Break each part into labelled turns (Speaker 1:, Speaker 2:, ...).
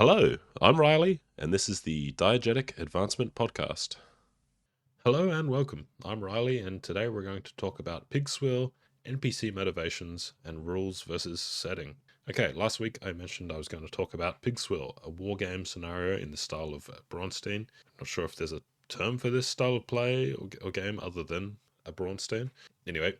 Speaker 1: Hello, I'm Riley, and this is the Diegetic Advancement Podcast. Hello and welcome. I'm Riley, and today we're going to talk about Pigswill, NPC motivations, and rules versus setting. Okay, last week I mentioned I was going to talk about Pigswill, a wargame scenario in the style of Braunstein. I'm not sure if there's a term for this style of play or game other than a Braunstein. Anyway,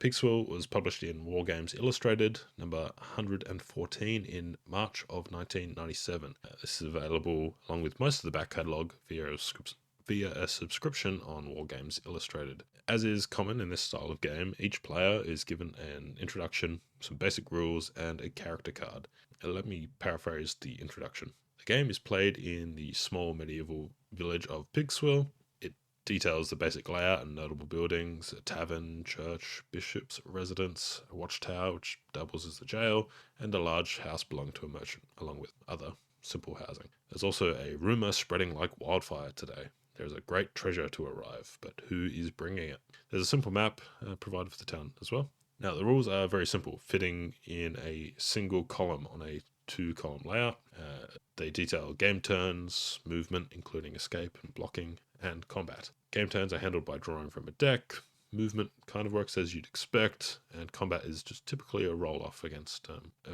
Speaker 1: Pigswill was published in Wargames Illustrated, number 114 in March of 1997. This is available along with most of the back catalogue via a subscription on Wargames Illustrated. As is common in this style of game, each player is given an introduction, some basic rules, and a character card. Let me paraphrase the introduction. The game is played in the small medieval village of Pigswill. Details the basic layout and notable buildings: a tavern, church, bishop's residence, a watchtower which doubles as the jail, and a large house belonging to a merchant, along with other simple housing. There's also a rumour spreading like wildfire today. There is a great treasure to arrive, but who is bringing it? There's a simple map provided for the town as well. Now, the rules are very simple, fitting in a single column on a two-column layout. They detail game turns, movement, including escape and blocking, and combat. Game turns are handled by drawing from a deck. Movement kind of works as you'd expect, and combat is just typically a roll-off against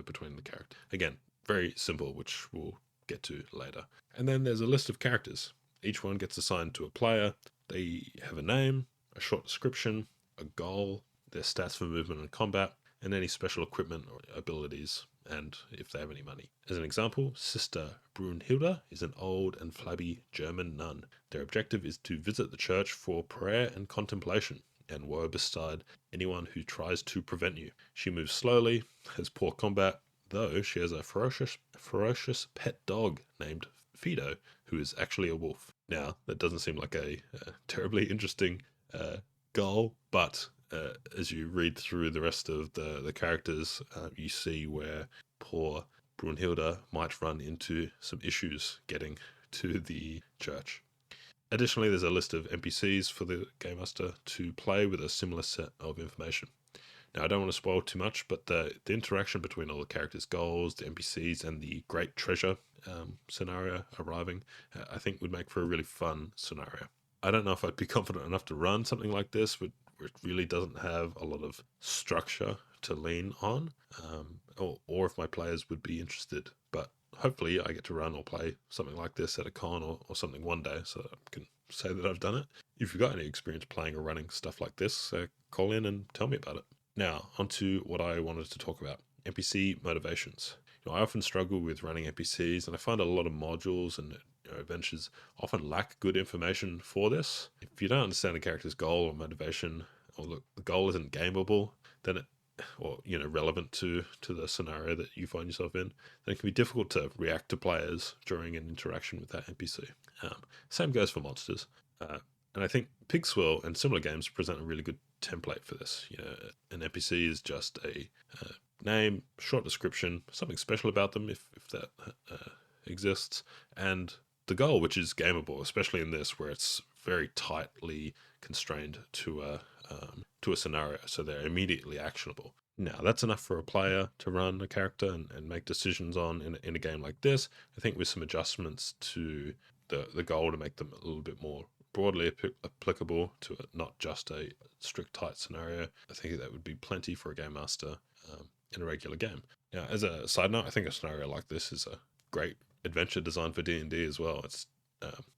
Speaker 1: between the characters. Again, very simple, which we'll get to later. And then there's a list of characters. Each one gets assigned to a player. They have a name, a short description, a goal, their stats for movement and combat, and any special equipment or abilities, and if they have any money. As an example, Sister Brunhilde is an old and flabby German nun. Their objective is to visit the church for prayer and contemplation, and woe betide anyone who tries to prevent you. She moves slowly, has poor combat, though she has a ferocious pet dog named Fido, who is actually a wolf. Now, that doesn't seem like a terribly interesting goal, but as you read through the rest of the characters, you see where poor Brunhilde might run into some issues getting to the church. Additionally, there's a list of NPCs for the Game Master to play with a similar set of information. Now, I don't want to spoil too much, but the interaction between all the characters' goals, the NPCs, and the great treasure scenario arriving, I think would make for a really fun scenario. I don't know if I'd be confident enough to run something like this, but it really doesn't have a lot of structure to lean on, or if my players would be interested. But hopefully I get to run or play something like this at a con or something one day, so I can say that I've done it. If you've got any experience playing or running stuff like this, call in and tell me about it. Now, onto what I wanted to talk about, NPC motivations. I often struggle with running NPCs, and I find a lot of modules and adventures often lack good information for this. If you don't understand a character's goal or motivation, or the goal isn't gameable, then relevant to the scenario that you find yourself in, then it can be difficult to react to players during an interaction with that NPC. Same goes for monsters. And I think Pigswill and similar games present a really good template for this. An NPC is just a name, short description, something special about them if that exists, and the goal, which is gameable, especially in this where it's very tightly constrained to a scenario, so they're immediately actionable. Now, that's enough for a player to run a character and make decisions on in a game like this. I think with some adjustments to the goal to make them a little bit more broadly applicable to not just a strict tight scenario, I think that would be plenty for a game master in a regular game. Now, as a side note, I think a scenario like this is a great adventure designed for D&D as well. It's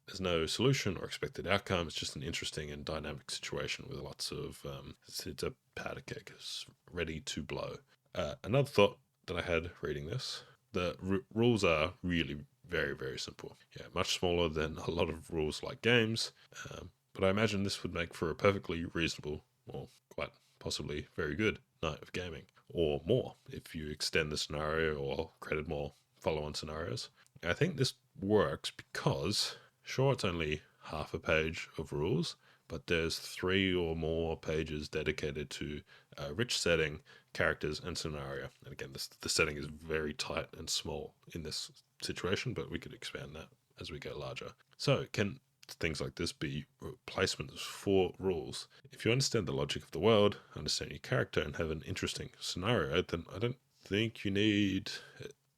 Speaker 1: there's no solution or expected outcome. It's just an interesting and dynamic situation with lots of it's a powder keg. It's ready to blow. Another thought that I had reading this: the rules are really very, very simple. Much smaller than a lot of rules like games. But I imagine this would make for a perfectly reasonable, or quite possibly very good, night of gaming, or more if you extend the scenario or created more follow-on scenarios. I think this works because, sure, it's only half a page of rules, but there's 3 or more pages dedicated to rich setting, characters, and scenario. And again, the setting is very tight and small in this situation, but we could expand that as we go larger. So can things like this be replacements for rules? If you understand the logic of the world, understand your character, and have an interesting scenario, then I don't think you need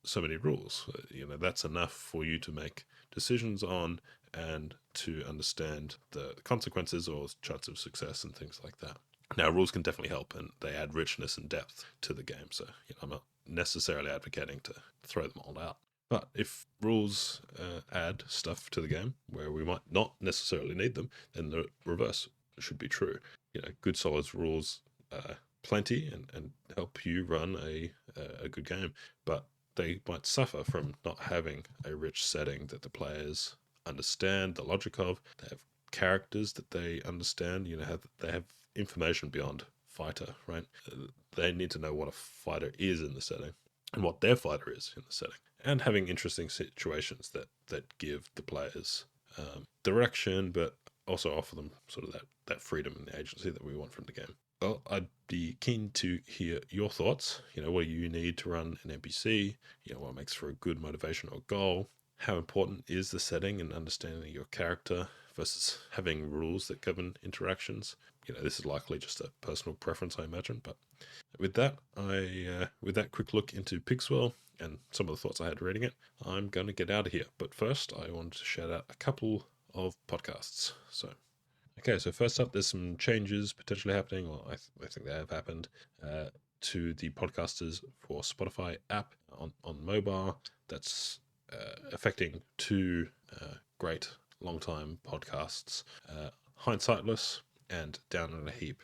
Speaker 1: so many rules. That's enough for you to make decisions on and to understand the consequences or chance of success and things like that. Now, rules can definitely help, and they add richness and depth to the game. So I'm not necessarily advocating to throw them all out. But if rules add stuff to the game where we might not necessarily need them, then the reverse should be true. Good solid rules plenty and help you run a good game, but they might suffer from not having a rich setting that the players understand the logic of. They have characters that they understand. They have information beyond fighter, right? They need to know what a fighter is in the setting and what their fighter is in the setting, and having interesting situations that give the players direction, but also offer them sort of that freedom and the agency that we want from the game. Well, I'd be keen to hear your thoughts. What do you need to run an NPC? What makes for a good motivation or goal? How important is the setting and understanding your character versus having rules that govern interactions? This is likely just a personal preference, I imagine. But with that, with that quick look into Pigswill and some of the thoughts I had reading it, I'm going to get out of here. But first, I wanted to shout out a couple of podcasts. So first up, there's some changes potentially happening, or I think they have happened, to the podcasters for Spotify app on mobile. That's affecting two great long-time podcasts, Hindsightless and Down in a Heap.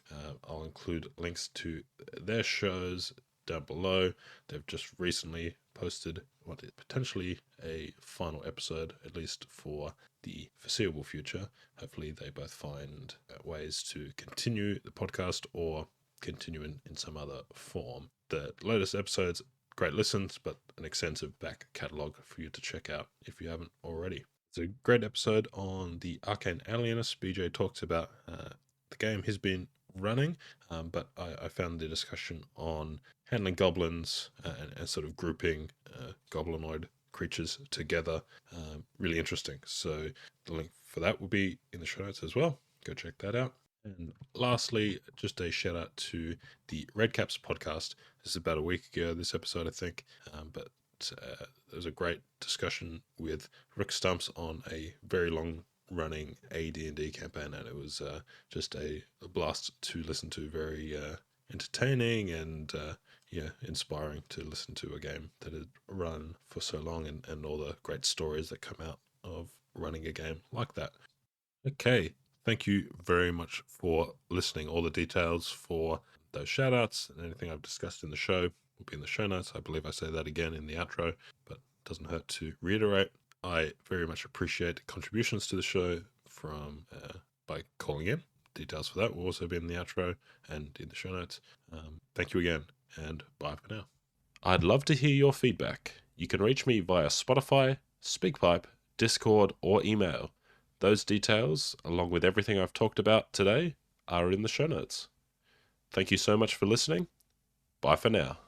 Speaker 1: I'll include links to their shows down below. They've just recently posted what is potentially a final episode, at least for the foreseeable future. Hopefully they both find ways to continue the podcast or continue in some other form. The latest episodes, great listens, but an extensive back catalogue for you to check out if you haven't already. It's a great episode on the Arcane Alienist. BJ talks about the game he's been running, but I found the discussion on handling goblins and sort of grouping goblinoid creatures together really interesting. So the link for that will be in the show notes as well. Go check that out. And lastly, just a shout out to the Redcaps Podcast. This is about a week ago, this episode, I think, but there was a great discussion with Rick Stumps on a very long running AD&D campaign, and it was just a blast to listen to. Very entertaining and inspiring to listen to a game that had run for so long, and all the great stories that come out of running a game like that. Okay, thank you very much for listening. All the details for those shoutouts and anything I've discussed in the show will be in the show notes. I believe I say that again in the outro, but it doesn't hurt to reiterate. I very much appreciate contributions to the show from by calling in. Details for that will also be in the outro and in the show notes. Thank you again, and bye for now. I'd love to hear your feedback. You can reach me via Spotify, SpeakPipe, Discord, or email. Those details, along with everything I've talked about today, are in the show notes. Thank you so much for listening. Bye for now.